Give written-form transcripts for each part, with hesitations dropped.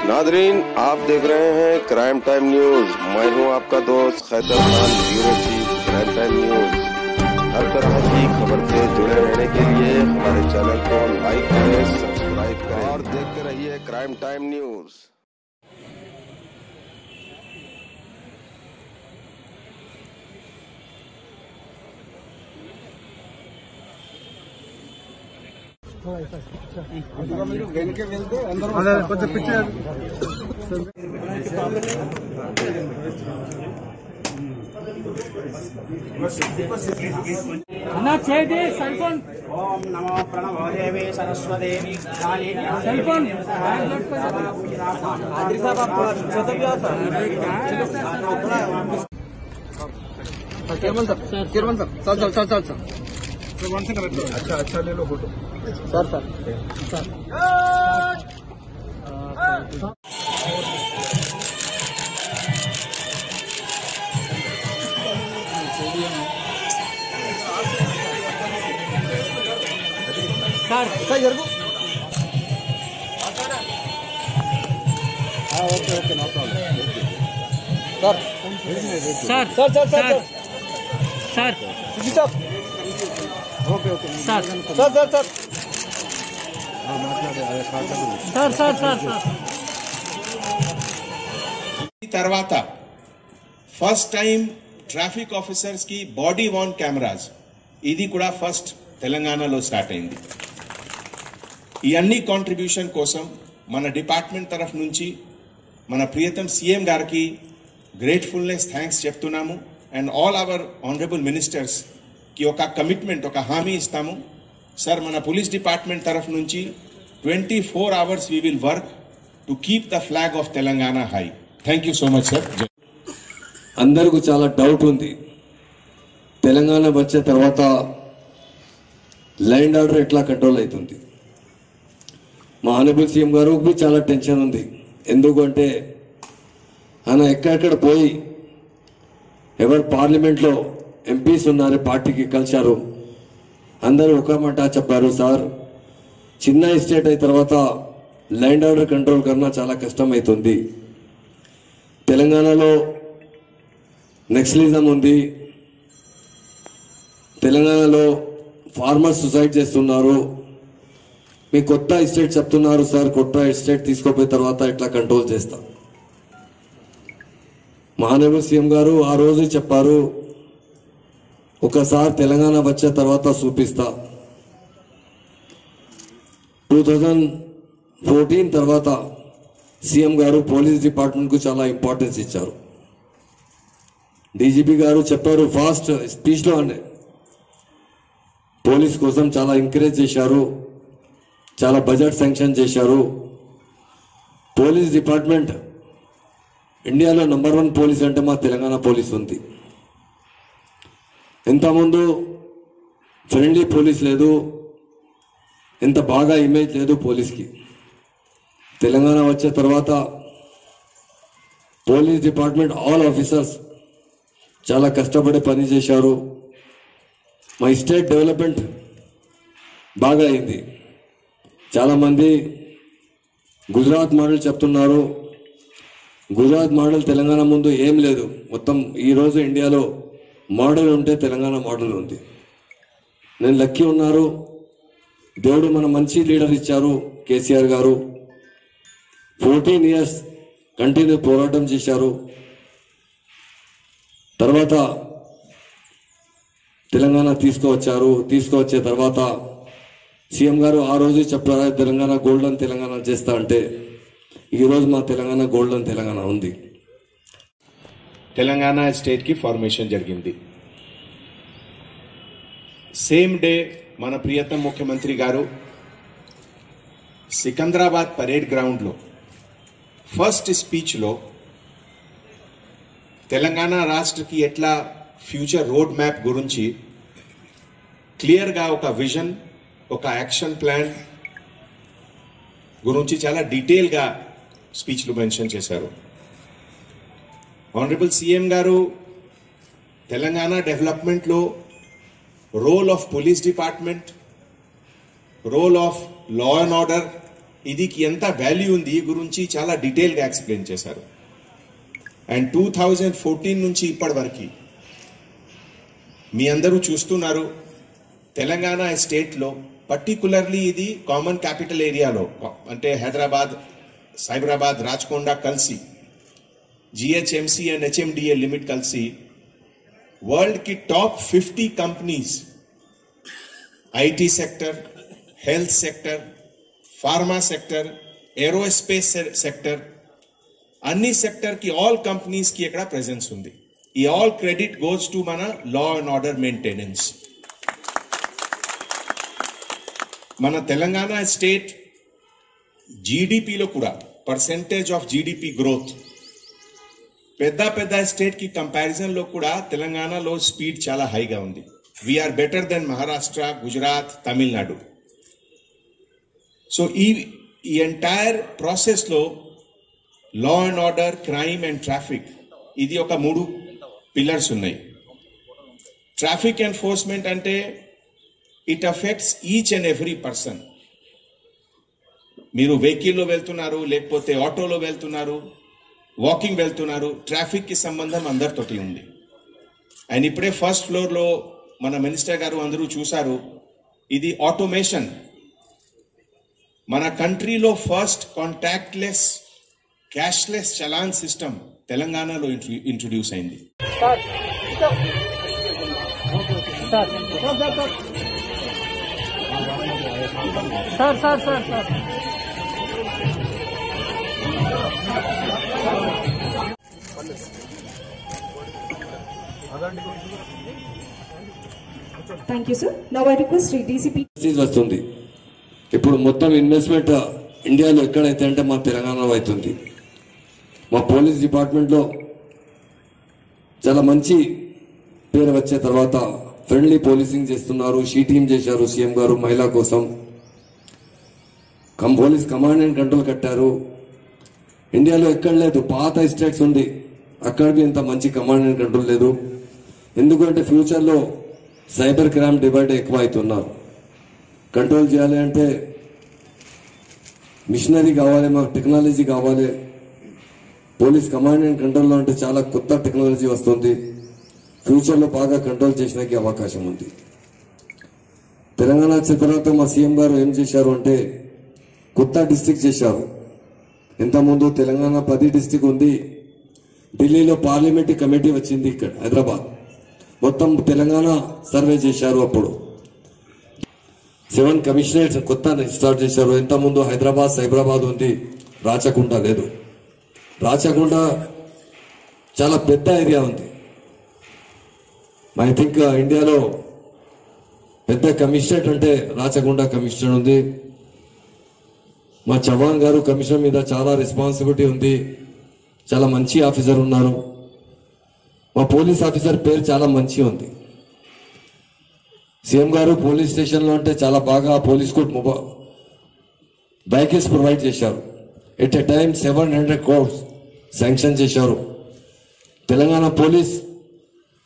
Nadreen, आप देख रहे हैं क्राइम टाइम न्यूज। मैं हूं आपका दोस्त Khaitar Khan, bureau chief crime time news. हर तरह की खबर से जुड़े रहने के लिए हमारे चैनल को लाइक करें, सब्सक्राइब करें और देखते रहिए क्राइम टाइम न्यूज। కొంచెం పిక్చర్ అన్నా చేది సెల్ ఫోన్. ఓం నమో ప్రణవోదేవి సరస్వదేవి సెల్ ఫోన్ अच्छा अच्छा ले लो photo sir sir sir sir sir जरूर okay okay no problem sir sir sir sir sir sir sir okay okay sir sir sir sir sir sir sir తర్వాత first time traffic officers కి body worn cameras ఇది కూడా first తెలంగాణలో start అయింది. ఈ అన్ని contribution కోసం మన డిపార్ట్మెంట్ తరఫు నుంచి మన ప్రియతం సీఎం గారికి గ్రేట్ఫుల్నెస్ థ్యాంక్స్ చెప్తున్నాము. And all our honourable ministers కి ఒక కమిట్మెంట్, ఒక హామీ ఇస్తాము. సార్, మన పోలీస్ డిపార్ట్మెంట్ తరఫు నుంచి 24 hours we will work to keep the flag of Telangana high. Thank you so much, sir. అందరికీ చాలా డౌట్ ఉంది. తెలంగాణ వచ్చే తర్వాత ల్యాండ్ ఆర్డర్ ఎట్లా కంట్రోల్ అవుతుంది. మా ఆనరబుల్ సీఎం గారికి చాలా టెన్షన్ ఉంది. ఎందుకంటే ఆయన ఎక్కడెక్కడ పోయి ఎవరు పార్లమెంట్లో ఎంపీస్ ఉన్నారు, పార్టీకి కలిశారు, అందరూ ఒక మాట చెప్పారు, సార్ చిన్న ఎస్టేట్ అయిన తర్వాత ల్యాండ్ ఆర్డర్ కంట్రోల్ కన్నా చాలా కష్టం అవుతుంది. తెలంగాణలో నక్సలిజం ఉంది, తెలంగాణలో ఫార్మర్స్ సూసైడ్ చేస్తున్నారు, మీ కొత్త ఎస్టేట్ చెప్తున్నారు సార్, కొత్త ఎస్టేట్ తీసుకోపోయిన తర్వాత ఎట్లా కంట్రోల్ చేస్తాం. మహానగర్ సీఎం గారు ఆ రోజు చెప్పారు, ఒకసారి తెలంగాణ వచ్చే తర్వాత చూపిస్తా. 2014 తర్వాత సీఎం గారు పోలీస్ డిపార్ట్మెంట్కు చాలా ఇంపార్టెన్స్ ఇచ్చారు. డీజీపీ గారు చెప్పారు ఫాస్ట్ స్పీచ్లో అనే పోలీస్ కోసం చాలా ఎంకరేజ్ చేశారు, చాలా బడ్జెట్ శాంక్షన్ చేశారు. పోలీస్ డిపార్ట్మెంట్ ఇండియాలో నంబర్ 1 పోలీస్ అంటే మా తెలంగాణ పోలీస్ ఉంది. ఇంతకుముందు ఫ్రెండ్లీ పోలీస్ లేదు, ఇంత బాగా ఇమేజ్ లేదు పోలీస్కి. తెలంగాణ వచ్చే తర్వాత పోలీస్ డిపార్ట్మెంట్ ఆల్ ఆఫీసర్స్ చాలా కష్టపడి పని చేశారు. మా స్టేట్ డెవలప్మెంట్ బాగా అయింది. చాలామంది గుజరాత్ మోడల్ చెప్తున్నారు. గుజరాత్ మోడల్ తెలంగాణ ముందు ఏం లేదు. మొత్తం ఈరోజు ఇండియాలో మోడల్ ఉంటే తెలంగాణ మోడల్ ఉంది. నేను లక్కీ ఉన్నారు, దేవుడు మన మంచి లీడర్ ఇచ్చారు కేసీఆర్ గారు. 14 years కంటిన్యూ పోరాటం చేశారు. తర్వాత తెలంగాణ తీసుకువచ్చే తర్వాత సీఎం గారు ఆ రోజు చెప్పారు తెలంగాణ గోల్డెన్ తెలంగాణ చేస్తా అంటే ఈరోజు మా తెలంగాణ గోల్డెన్ తెలంగాణ ఉంది. తెలంగాణ స్టేట్ కి ఫార్మేషన్ జరిగింది. సేమ్ డే మన ప్రియతమ ముఖ్యమంత్రి గారు సికింద్రాబాద్ పరేడ్ గ్రౌండ్ లో ఫస్ట్ స్పీచ్ లో తెలంగాణ రాష్ట్రకి ఎట్లా ఫ్యూచర్ రోడ్ మ్యాప్ గురించి క్లియర్ గా ఒక విజన్, ఒక యాక్షన్ ప్లాన్ గురించి చాలా డీటెయిల్ గా స్పీచ్ లో మెన్షన్ చేశారు. ఆనరబుల్ సీఎం గారు తెలంగాణ డెవలప్మెంట్ లో role of police department, role of law and order ఇదికి ఎంత వాల్యూ ఉంది ఈ గురించి చాలా డీటెయిల్గా ఎక్స్ప్లెయిన్ చేశారు. అండ్ 2014 నుంచి ఇప్పటి వరకు మీ అందరూ చూస్తున్నారు తెలంగాణ స్టేట్లో పర్టికులర్లీ ఇది కామన్ క్యాపిటల్ ఏరియాలో అంటే హైదరాబాద్, సైబరాబాద్, రాచకొండ కలిసి జిహెచ్ఎంసీ అండ్ హెచ్ఎండిఏ లిమిట్ కలిసి వరల్డ్ की top 50 companies IT sector, health sector, pharma sector, aerospace sector अन्नी सेक्टर की ऑल कंपनीज की ఇక్కడ ప్రెజెన్స్ ఉంది. ఈ ఆల్ క్రెడిట్ గోస్ టు మన లా అండ్ ఆర్డర్ మెయింటెనెన్స్. మన తెలంగాణ స్టేట్ జీడిపిలో కూడా పర్సెంటేజ్ ఆఫ్ జీడిపి గ్రోత్ పెద్ద స్టేట్ కి కంపారిజన్ లో కూడా తెలంగాణలో స్పీడ్ చాలా హైగా ఉంది. We're better than Maharashtra, Gujarat, Tamil Nadu. So ఈ ఎంటైర్ ప్రాసెస్ లో law and order, crime and traffic ఇది ఒక 3 పిల్లర్స్ ఉన్నాయి. ట్రాఫిక్ ఎన్ఫోర్స్మెంట్ అంటే it affects each and every person. మీరు వెహికల్లో వెళ్తున్నారు, లేకపోతే ఆటోలో వెళ్తున్నారు, వాకింగ్ వెళ్తున్నారు, ట్రాఫిక్ కి సంబంధం అందరితోటి ఉంది. అండ్ ఇప్పుడే ఫస్ట్ ఫ్లోర్ లో మన మినిస్టర్ గారు అందరూ చూశారు, ఇది ఆటోమేషన్. మన కంట్రీలో first contactless cashless challan system తెలంగాణలో ఇంట్రొడ్యూస్ అయింది. Thank you, sir. Now I request DCP. వస్తుంది. ఇప్పుడు మొత్తం ఇన్వెస్ట్మెంట్ ఇండియాలో ఎక్కడైతే అంటే మా తెలంగాణలో అవుతుంది. మా పోలీస్ డిపార్ట్మెంట్లో చాలా మంచి పేరు వచ్చే తర్వాత ఫ్రెండ్లీ పోలీసింగ్ చేస్తున్నారు. షీ టీమ్ చేశారు సీఎం గారు మహిళా కోసం. పోలీస్ కమాండ్ అండ్ కంట్రోల్ కట్టారు. ఇండియాలో ఎక్కడ లేదు, పాత స్టేట్స్ ఉంది, అక్కడ ఇంత మంచి కమాండ్ అండ్ కంట్రోల్ లేదు. ఎందుకంటే ఫ్యూచర్లో సైబర్ క్రైమ్ డివైడ్ ఎక్కువ అవుతున్నారు. కంట్రోల్ చేయాలి అంటే మిషనరీ కావాలి, మాకు టెక్నాలజీ కావాలి. పోలీస్ కమాండ్ అండ్ కంట్రోల్లో అంటే చాలా కొత్త టెక్నాలజీ వస్తుంది. ఫ్యూచర్లో బాగా కంట్రోల్ చేసినాకి అవకాశం ఉంది. తెలంగాణ వచ్చిన తర్వాత మా సీఎం గారు ఏం చేశారు అంటే కొత్త డిస్ట్రిక్ట్ చేశారు. ఇంతకుముందు తెలంగాణ 10 డిస్ట్రిక్ట్ ఉంది. ఢిల్లీలో పార్లమెంటరీ కమిటీ వచ్చింది, ఇక్కడ హైదరాబాద్ మొత్తం తెలంగాణ సర్వే చేశారు. అప్పుడు 7 కమిషనరేట్స్ కొత్త స్టార్ట్ చేశారు. ఇంతకుముందు హైదరాబాద్, సైబరాబాద్ ఉంది, రాచకొండ లేదు. రాచకొండ చాలా పెద్ద ఏరియా ఉంది. ఐ థింక్ ఇండియాలో పెద్ద కమిషనరేట్ అంటే రాచకొండ కమిషనర్ ఉంది. మా చవాన్ గారు కమిషనర్ మీద చాలా రెస్పాన్సిబిలిటీ ఉంది. చాలా మంచి ఆఫీసర్ ఉన్నారు. మా పోలీస్ ఆఫీసర్ పేరు చాలా మంచి ఉంది. సీఎం గారు పోలీస్ స్టేషన్లో అంటే చాలా బాగా పోలీస్ కోర్ట్ వెహికల్స్ ప్రొవైడ్ చేశారు. At a time 700 crores sanction చేశారు. తెలంగాణ పోలీస్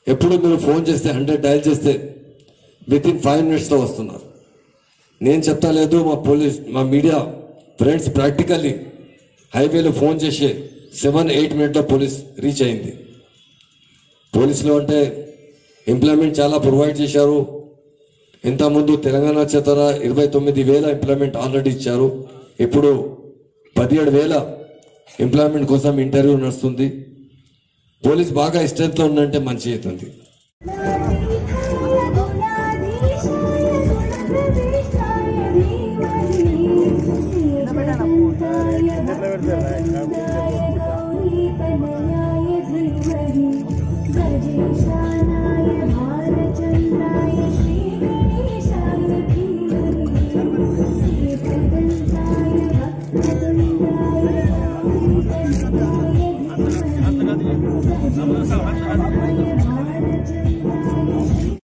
ఎప్పుడు మీరు ఫోన్ చేస్తే 100 డయల్ చేస్తే వితిన్ 5 minutesలో వస్తున్నారు. నేను చెప్తా లేదు, మా పోలీస్ మా మీడియా ఫ్రెండ్స్ ప్రాక్టికల్లీ హైవేలో ఫోన్ చేసే 7-8 minutesలో పోలీస్ రీచ్ అయింది. పోలీసులో అంటే ఎంప్లాయ్మెంట్ చాలా ప్రొవైడ్ చేశారు. ఇంతకుముందు తెలంగాణ చేతన 29,000 ఎంప్లాయ్మెంట్ ఆల్రెడీ ఇచ్చారు. ఇప్పుడు 17,000 ఎంప్లాయ్మెంట్ కోసం ఇంటర్వ్యూ నడుస్తుంది. పోలీస్ బాగా స్ట్రెంత్లో ఉందంటే మంచి అవుతుంది.